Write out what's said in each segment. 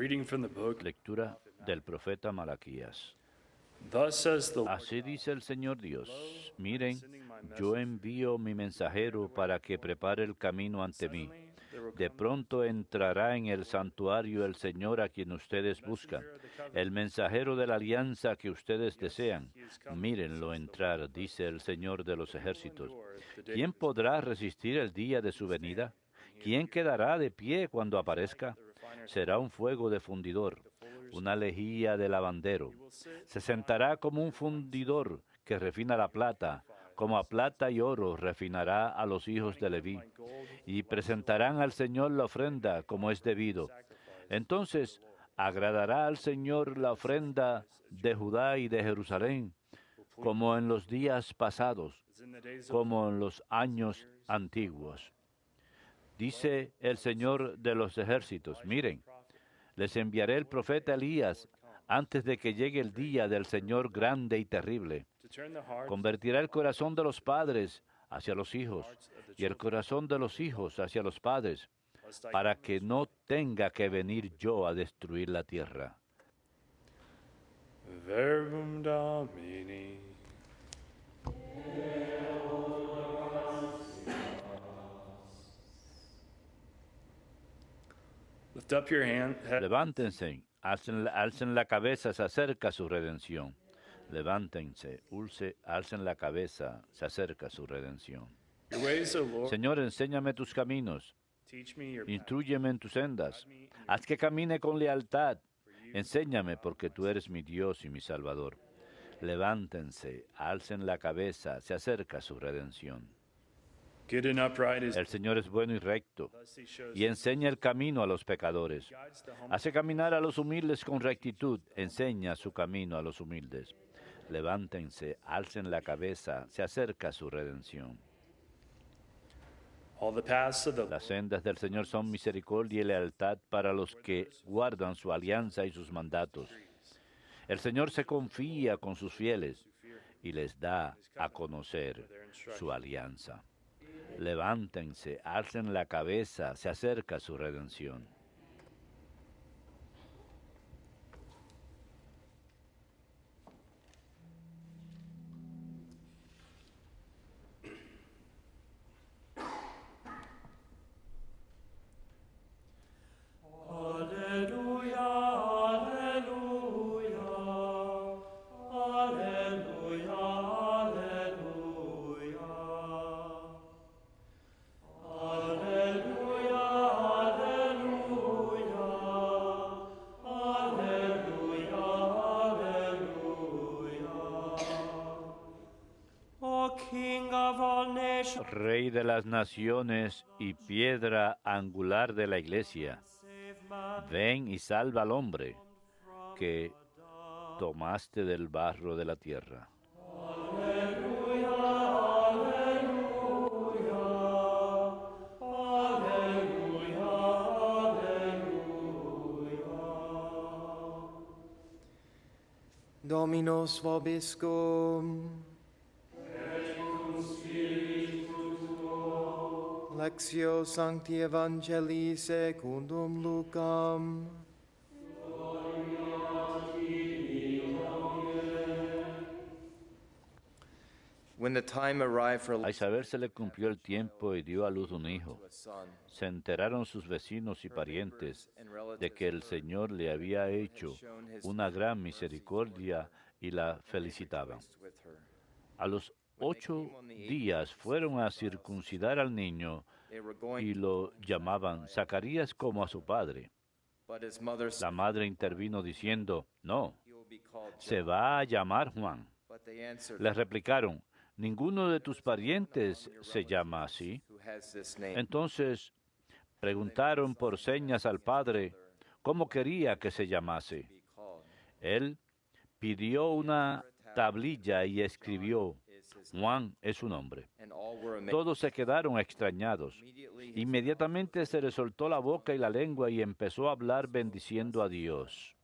reading from the book. Lectura del profeta Malaquías. Thus says the Así dice el Señor Dios: Miren, yo envío mi mensajero para que prepare el camino ante mí. De pronto entrará en el santuario el Señor a quien ustedes buscan, el mensajero de la alianza que ustedes desean. Mírenlo entrar, dice el Señor de los ejércitos. ¿Quién podrá resistir el día de su venida? ¿Quién quedará de pie cuando aparezca? Será un fuego de fundidor, una lejía de lavandero. Se sentará como un fundidor que refina la plata, como a plata y oro refinará a los hijos de Leví, y presentarán al Señor la ofrenda como es debido. Entonces agradará al Señor la ofrenda de Judá y de Jerusalén, como en los días pasados, como en los años antiguos. Dice el Señor de los ejércitos: miren, les enviaré el profeta Elías antes de que llegue el día del Señor grande y terrible. Convertirá el corazón de los padres hacia los hijos y el corazón de los hijos hacia los padres, para que no tenga que venir yo a destruir la tierra. Verbum Domini. Lift up your hand. Levántense, alcen la cabeza, se acerca su redención. Levántense, alcen la cabeza, se acerca su redención. Your ways, O Lord. Señor, enséñame tus caminos, Teach me your path. instrúyeme en tus sendas, haz que camine con lealtad. Enséñame, porque tú eres mi Dios y mi Salvador. Levántense, alcen la cabeza, se acerca su redención. Good and upright is El Señor es bueno y recto, thus he shows y enseña el camino a los pecadores. guides the humble. Hace caminar a los humildes con rectitud, enseña su camino a los humildes. Levántense, alcen la cabeza, se acerca su redención. All the paths of the Las sendas del Señor son misericordia y lealtad para los que guardan su alianza y sus mandatos. El Señor se confía con sus fieles y les da a conocer su alianza. Levántense, alcen la cabeza, se acerca su redención. Alleluia, alleluia, alleluia, alleluia. Alleluia, alleluia, alleluia, alleluia. O King of all nations, Rey de las naciones y piedra angular de la iglesia, save man ven y salva al hombre from que tomaste del barro de la tierra. Alleluia, alleluia, alleluia, alleluia. Dominus vobiscum. Lectio Sancti Evangelii secundum Lucam. When the time arrived for A Isabel se le cumplió el tiempo y dio a luz un hijo. a son, Se enteraron sus vecinos y parientes de que el Señor le había hecho una gran misericordia y la felicitaban. with her. A los 8 días fueron a circuncidar al niño They were going, y lo llamaban Zacarías como a su padre. but his mother La said, madre intervino diciendo: no, "He will be called se John." va a llamar Juan. But they answered, Le replicaron: ninguno de tus parientes se llama así. "Who has this name?" Entonces preguntaron por señas al padre cómo quería que se llamase. Be called. Él pidió una tablilla y escribió: Juan es su nombre. And all were amazed. Todos se quedaron extrañados. Immediately Inmediatamente se le soltó la boca y la lengua y empezó a hablar bendiciendo a Dios.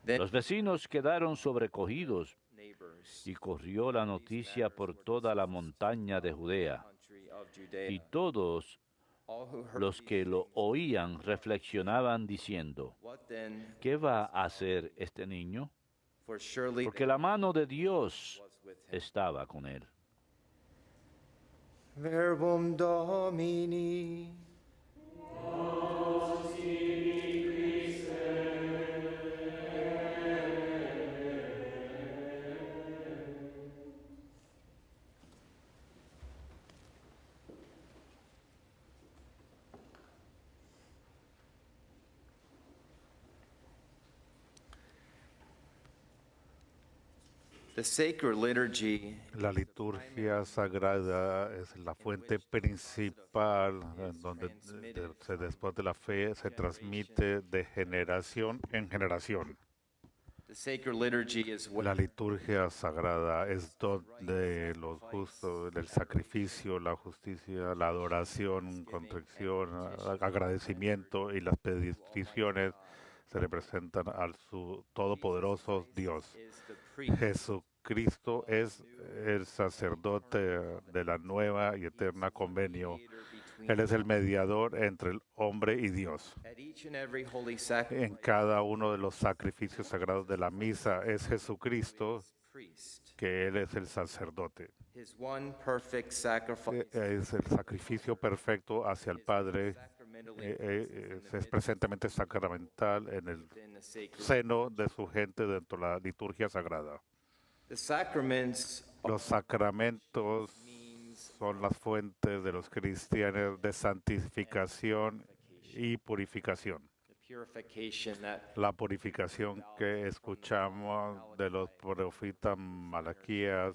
Then Los vecinos quedaron sobrecogidos neighbors, y corrió la noticia por toda la montaña de Judea. country of Y Judea, todos All who heard Los que lo oían reflexionaban diciendo, what then? ¿qué va a hacer este niño? For surely Porque la mano de Dios was with him. estaba con él. Verbum Domini. The sacred liturgy La liturgia sagrada es la fuente principal en donde después de la fe se transmite de generación en generación. The sacred liturgy is La where liturgia sagrada es donde los justos, el sacrificio, la justicia, la adoración, contrición, agradecimiento y las peticiones se representan al su todopoderoso Dios. is the priest Jesucristo es el sacerdote de la nueva y eterna convenio. Él es el mediador entre el hombre y Dios. at each and every holy En sacrifice. cada uno de los sacrificios sagrados de la misa es Jesucristo, Priest, que Él es el sacerdote. his one perfect sacrifice, Es el sacrificio perfecto hacia el Padre. sacramentally Es presentemente sacramental en el in the sacred. seno de su gente dentro de la liturgia sagrada. The sacraments Los sacramentos son las fuentes de los cristianos de santificación y purificación. the purification that La purificación que escuchamos de los profetas Malaquías,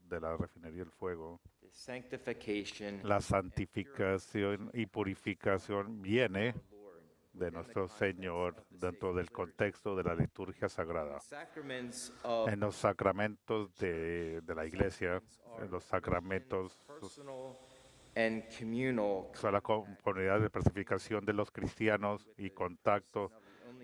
de la refinería del fuego. the sanctification La santificación y purificación viene de nuestro Señor dentro del contexto de la liturgia sagrada. sacraments of En los sacramentos de la iglesia, en los sacramentos personal and communal son la comunidad de pacificación de los cristianos y contacto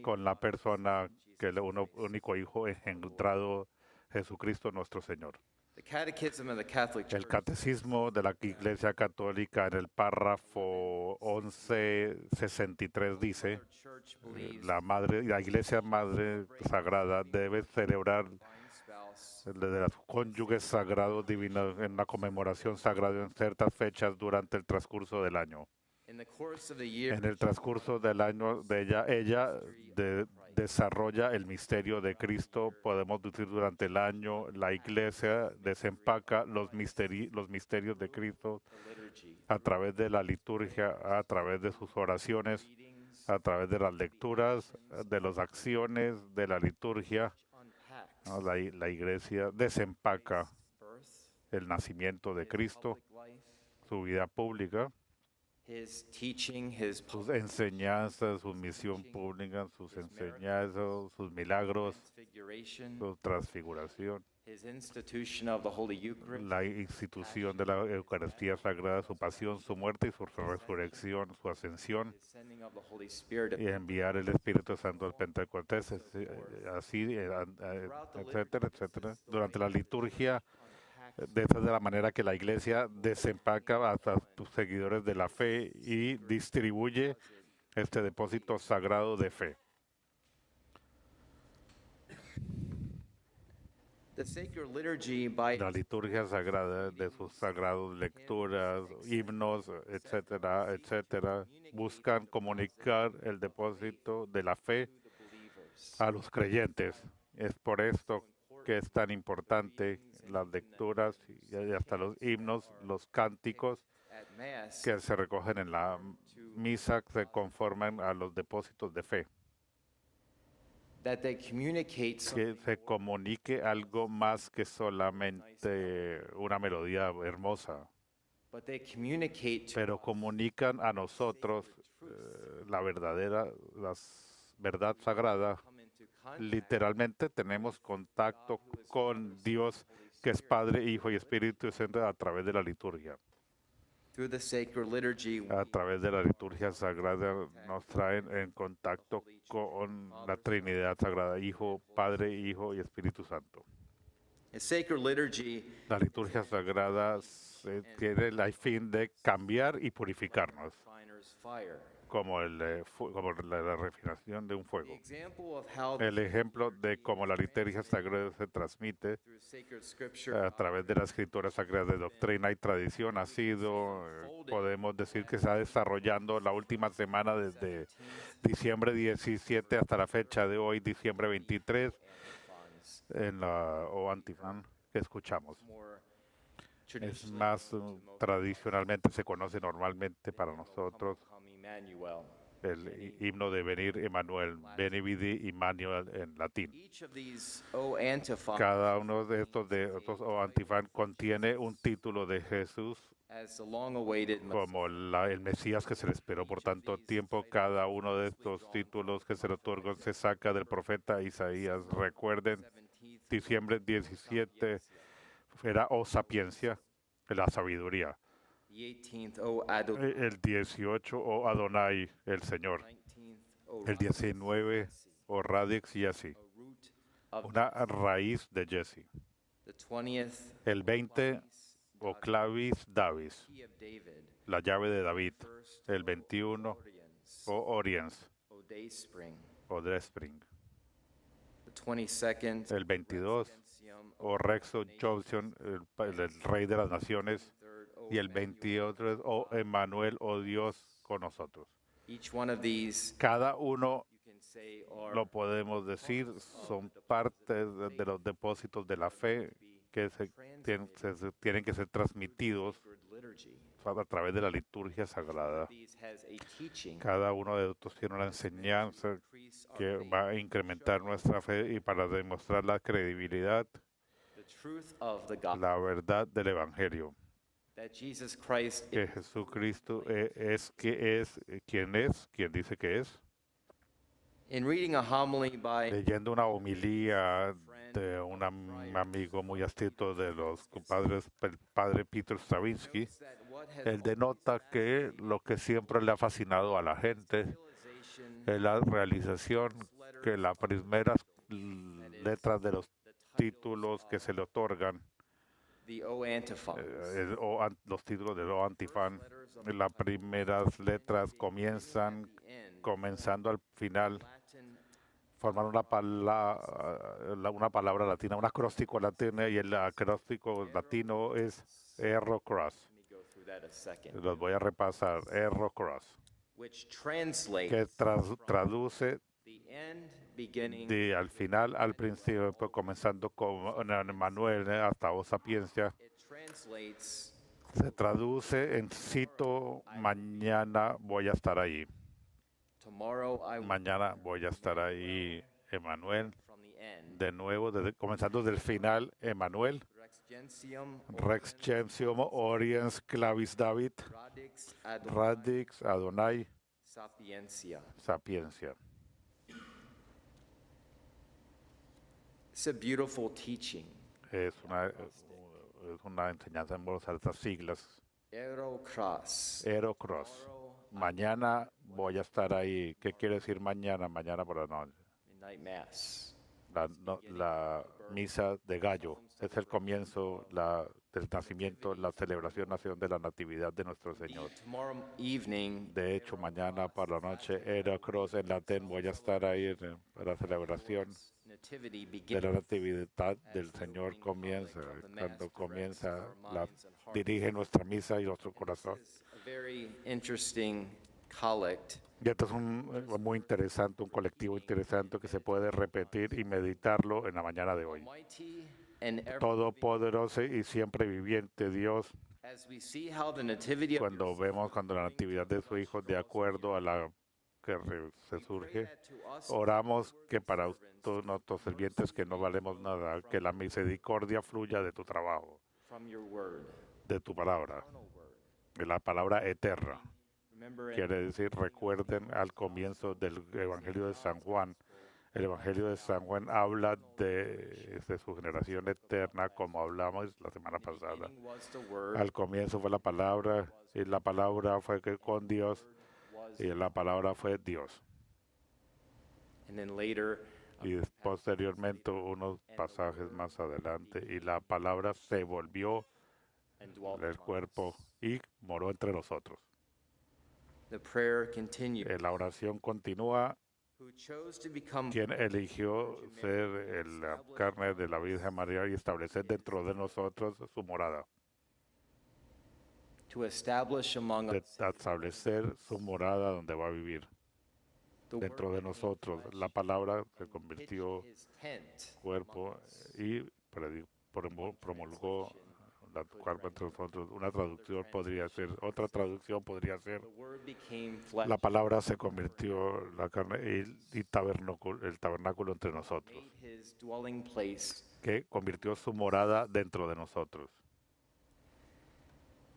con la persona que el único Hijo engendrado, Jesucristo nuestro Señor. the catechism of the Catholic El Church catecismo de la Iglesia Católica en el párrafo 1163 dice, church believes la Iglesia Madre Sagrada debe celebrar divine spouse de los cónyuges sagrados divinos en la conmemoración sagrada en ciertas fechas durante el transcurso del año. in the course of the year En el transcurso del año de ella desarrolla el misterio de Cristo. Podemos decir durante el año la Iglesia desempaca los misterios de Cristo the liturgy a través de la liturgia, a través de sus oraciones, readings a través de las lecturas, de las acciones de la liturgia. unpacks ¿No? La Iglesia desempaca birth, el nacimiento de Cristo, public life, su vida pública, his teaching, his sus enseñanzas, su misión pública, sus enseñanzas, sus milagros, transfiguration, su transfiguración, his institution of the Holy Eucharist, la institución de la Eucaristía Sagrada, su pasión, su muerte y su resurrección, su ascensión, his sending of the Holy Spirit, y enviar el Espíritu Santo al Pentecostés, etcétera, etcétera. Durante la liturgia, de esa es de la manera que la Iglesia desempaca a sus seguidores de la fe y distribuye este depósito sagrado de fe. the sacred liturgy by La liturgia sagrada de sus sagrados lecturas, himnos, etcétera, etcétera, buscan comunicar el depósito de la fe the believers. a los creyentes. Es por esto que es tan importante las lecturas y hasta los himnos, los cánticos At Mass, que se recogen en la misa se conforman a los depósitos de fe. that they communicate Que se comunique algo más que solamente una melodía hermosa, but they communicate to pero comunican a nosotros la verdad sagrada. come into contact Literalmente tenemos contacto con Dios, que es Padre, Hijo y Espíritu Santo a través de la liturgia. through the sacred liturgy. A través de la liturgia sagrada nos traen en contacto con la Trinidad Sagrada, Hijo, Padre, Hijo y Espíritu Santo. The sacred liturgy La liturgia sagrada tiene el fin de cambiar y purificarnos, refiner's fire. como, como la refinación de un The fuego. example of how El ejemplo de cómo la liturgia sagrada se transmite through sacred scripture a través de la escritura sagrada de doctrina y tradición ha sido, podemos decir que se está desarrollando la última semana desde diciembre 17 hasta la fecha de hoy, diciembre 23, antiphons en la o antifan que escuchamos. more Es traditionally más, tradicionalmente se conoce normalmente para nosotros come Emmanuel. el himno de Venir Emmanuel, Veni Vidi Emmanuel en latín. Each of these O antiphons Cada uno de estos o antifan contiene un título de Jesús as the long-awaited como el Mesías que se le esperó por tanto tiempo. Cada uno de estos títulos que se le otorgó se saca del profeta Isaías. Recuerden, 17th diciembre 17 era O sapiencia, la sabiduría. the 18th O Adonai, El 18 O Adonai, el Señor. 19th O El 19 O Radix y así. a root of Una raíz de Jesse. the 20th El 20 O Clavis Davis, key of David, la llave de David. first El 21 Ordians, O Oriens O Dayspring, o Despring. the 22nd El 22 Gentium, O Rexo Johnson, el rey de las naciones. 23rd O Y el 28 es O Emmanuel, o Dios con nosotros. Each one of these Cada uno, you can say are lo podemos decir, son partes de los depósitos de la fe que se tienen que ser transmitidos sacred liturgy. a través de la liturgia sagrada. These has a teaching Cada uno de estos tiene una enseñanza increase our que faith, va a incrementar nuestra fe y para demostrar la credibilidad, the truth of the gospel la verdad del Evangelio. that Jesus Christ Que Jesucristo quien dice que es. in reading a homily by Leyendo una homilía de un amigo muy astuto de los compadres, el padre Peter Stravinsky, that what has él denota que lo que siempre le ha fascinado a la gente realization es la realización que las primeras letras de los títulos que se le otorgan, the O antiphons los títulos de lo antifan, las primeras letras comienzan comenzando al final, Latin forman una palabra latina, un acróstico latino, y el acróstico latino es Erro Cross. let me go through that a second Los voy a repasar. Erro Cross, which translates que traduce the end beginning de al final al principio, pues, comenzando con Emmanuel hasta O Sapiencia. it translates Se traduce en cito, mañana voy a estar ahí. tomorrow I will Mañana voy a estar ahí, Emmanuel. from the end De nuevo, comenzando desde el final, Emmanuel. Rex Gentium Rex Gentium, Oriens, Clavis David, Radix Adonai Radix, Adonai, Sapiencia. Sapiencia. It's a beautiful teaching. Es una enseñanza en voz alta, siglas. Erocras. Ero Cross. Mañana voy a estar ahí. ¿Qué quiere decir mañana? Mañana por la noche. Midnight Mass. La misa de gallo. Es el comienzo del nacimiento, la celebración de la natividad de nuestro Señor. Tomorrow evening, De hecho, mañana por la noche, Ero Cross en latín, voy a estar ahí para la celebración Nativity de begins. la natividad del Señor comienza. Cuando comienza, dirige nuestra misa y nuestro corazón. A very interesting collect. Y esto es muy interesante, un colectivo interesante que se puede repetir y meditarlo en la mañana de hoy. Almighty and ever Todopoderoso y siempre viviente Dios, as we see how the nativity of cuando vemos cuando la natividad de su Hijo, de acuerdo a la que se surge, that to us oramos que para todos nuestros sirvientes que no valemos nada, que la misericordia fluya de tu trabajo, from your word. de tu palabra, de la palabra eterna. Remember in Quiere decir, recuerden al comienzo del Evangelio de San Juan. El Evangelio de San Juan habla de su generación eterna, como hablamos la semana pasada. beginning was the word, Al comienzo fue la palabra, y la palabra fue con Dios, was y la palabra fue Dios. and then later Y posteriormente, unos pasajes más adelante, y la palabra se volvió and dwelt el among cuerpo us. y moró entre nosotros. The prayer continues. La oración continúa. Who chose to become Quien eligió Virgin Mary ser and la establish carne de la among Virgen us María y establecer His dentro de nosotros su morada, to establish among de us establecer su morada donde va a vivir the dentro Word de became nosotros. flesh La palabra se and convirtió pitched his tent cuerpo among us. y One promulgó translation la could cuerpo entre render, nosotros. Una another traducción podría ser, translation otra could say, traducción podría ser, the Word became flesh la palabra se convirtió la carne y el tabernáculo entre and nosotros, made his dwelling place. que convirtió su morada dentro de nosotros.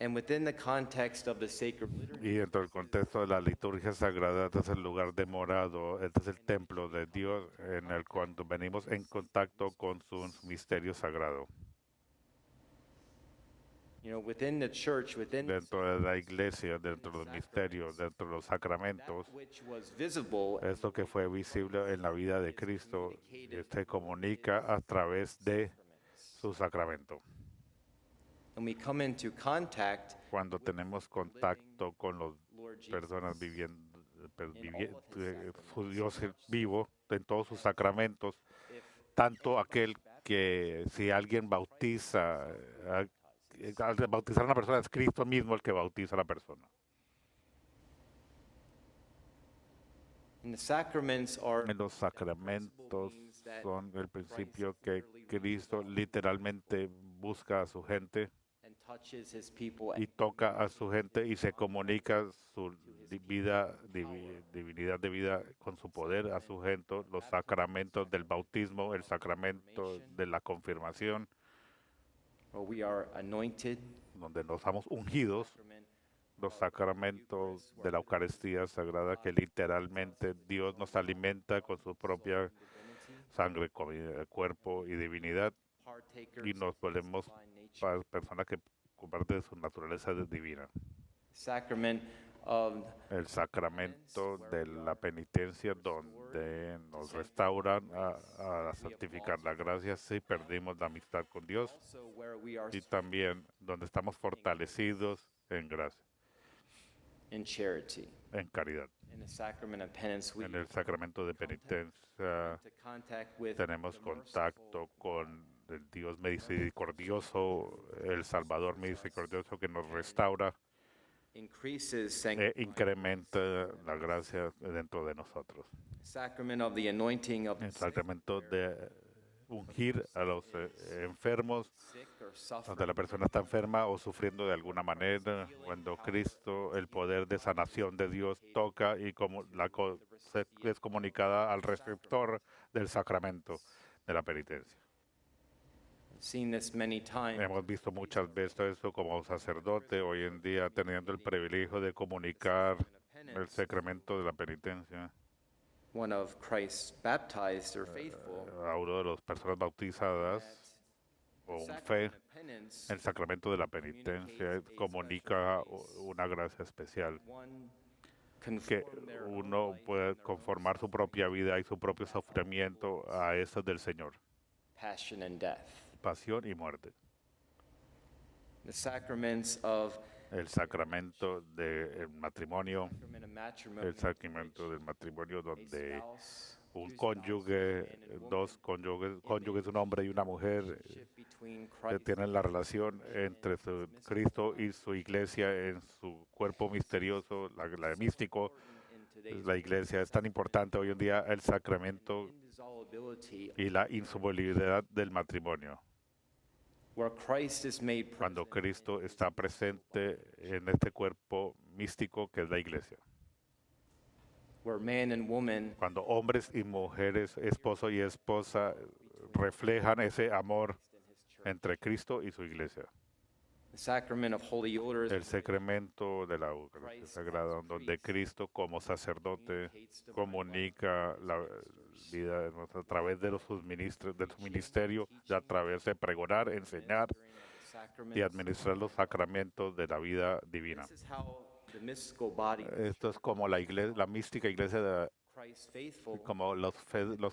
And within the context of the sacred liturgy, Y dentro del contexto de la liturgia sagrada, este es el lugar de morado, este es el templo de Dios en el cual venimos en contacto con su misterio sagrado. within the church, within the Dentro de la iglesia, dentro del misterio, dentro de los sacramentos, that which was visible esto que fue visible en la vida de Cristo se comunica a través de su sacramento. and we come into contact Cuando tenemos contacto con las Lord Jesus. personas su Dios vivo, en todos sus sacramentos, If tanto aquel que si alguien bautiza, al bautizar a una persona es Cristo mismo el que bautiza a la persona. and the sacraments are En los sacramentos son el principio que Cristo literalmente busca a su gente and touches his people y toca a su gente y se comunica su divinidad de vida con su poder a su gente. Los sacramentos del bautismo, el sacramento de la confirmación, where we are anointed, donde nos somos ungidos, sacrament los sacramentos de la Eucaristía Sagrada, que literalmente Dios nos alimenta con su propia divinity, sangre, comida, cuerpo y divinidad, partakers y nos of his volvemos divine nature. personas que comparten de su naturaleza divina. Sacrament of El sacramento de la penitencia, donde nos restauran a santificar la gracia si perdimos la amistad con Dios, also where we are y también donde estamos fortalecidos en gracia, in charity. en caridad. In the sacrament of penance, we En el sacramento de penitencia to contact with tenemos the contacto con el Dios misericordioso, el Salvador misericordioso que nos restaura increases e incrementa la gracia dentro de nosotros. sacrament of the anointing of the El sacramento de ungir a los enfermos, sick or donde suffering. la persona está enferma o sufriendo de alguna manera, cuando Cristo, el poder de sanación de Dios, toca y como es comunicada al receptor del sacramento de la penitencia. I've seen this many times. Hemos visto muchas veces eso como sacerdote, hoy en día teniendo el privilegio de comunicar el sacramento de la penitencia One of Christ's baptized or faithful. a uno de las personas bautizadas o un fe. Sacrament of penance, El sacramento de la penitencia comunica una gracia especial, one que conform their own uno life puede and their own conformar su propia vida y su propio sufrimiento a eso del Señor, passion and death. pasión y muerte. The sacraments of El sacramento del matrimonio, sacrament of matrimony, el sacramento del matrimonio a donde spouse, un two cónyuge, spouses, man and dos cónyuges, un hombre y una mujer, relationship between que Christ tienen la relación entre Cristo y su iglesia en su cuerpo misterioso, la místico. in today's La iglesia es tan importante hoy en día, el sacramento indissolubility, y la insolubilidad del matrimonio. where Christ is made Cuando present, Cristo está presente en este cuerpo místico que es la iglesia. where man and woman Cuando hombres y mujeres, esposo y esposa, reflejan ese amor in his church. entre Cristo y su iglesia. The sacrament of holy orders El sacramento de la Eucaristía Sagrada, donde Cristo como sacerdote comunica la vida a través de sus ministros, de su ministerio, y a través de pregonar, enseñar y administrar los sacramentos de la vida divina. This is how the mystical body of Esto es como la iglesia, la mística iglesia, Christ faithful como los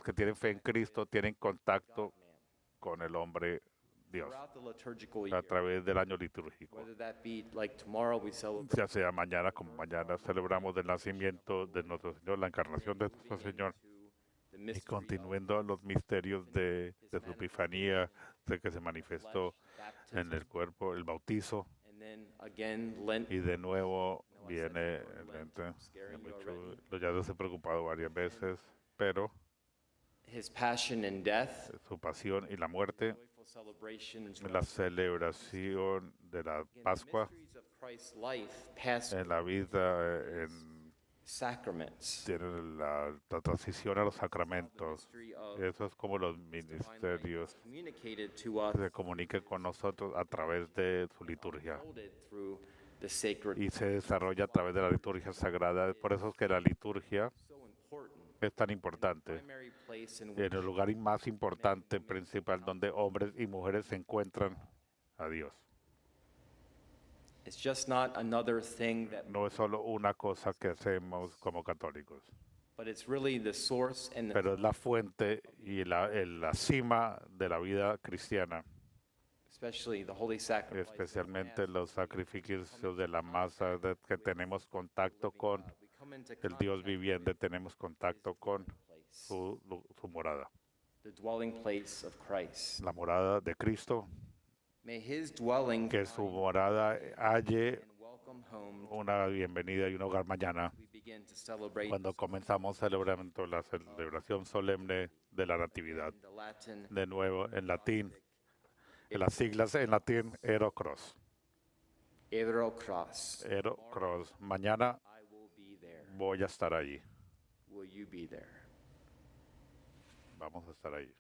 que tienen fe en Cristo tienen contacto man. con el hombre Dios throughout the liturgical a year, través del año litúrgico. whether that be like tomorrow we celebrate Ya sea mañana como mañana celebramos el nacimiento de nuestro Señor, la encarnación de nuestro Señor, the y mystery continuando los misterios de su epifanía, de que se manifestó en el cuerpo, el bautizo, and then again Lent. y de nuevo viene el Lente. Ya se he preocupado varias veces, pero His passion and death, su pasión y la muerte, joyful celebrations, la celebración de la Pascua, mysteries of Christ's life pass en la vida, en sacraments. tienen la transición a los sacramentos. Mystery of Eso es como los divine life ministerios is communicated to us, se comunican con nosotros a través de su liturgia unfolded through the sacred. y se desarrolla a través de la liturgia sagrada. Por eso es que la liturgia So important. es tan importante. Primary place in En which el lugar más importante, principal, donde hombres y mujeres se encuentran a Dios. it's just not another thing that, No es solo una cosa que hacemos como católicos, but it's really the source and the, pero es la fuente y la cima de la vida cristiana, especially the holy sacrifice. especialmente los sacrificios de la masa, que tenemos contacto con We come into el Dios contact viviente, tenemos contacto con place, su morada, the dwelling place of Christ. la morada de Cristo, May his dwelling que su morada halle and welcome home. una bienvenida y un hogar mañana. We begin to celebrate Cuando comenzamos celebrando la celebración solemne de la Natividad, the Latin de nuevo en latín, en las siglas en latín, Ero Cros. Ero Cross. Ero Cros. Mañana I will be there. voy a estar allí. Will you be there? Vamos a estar allí.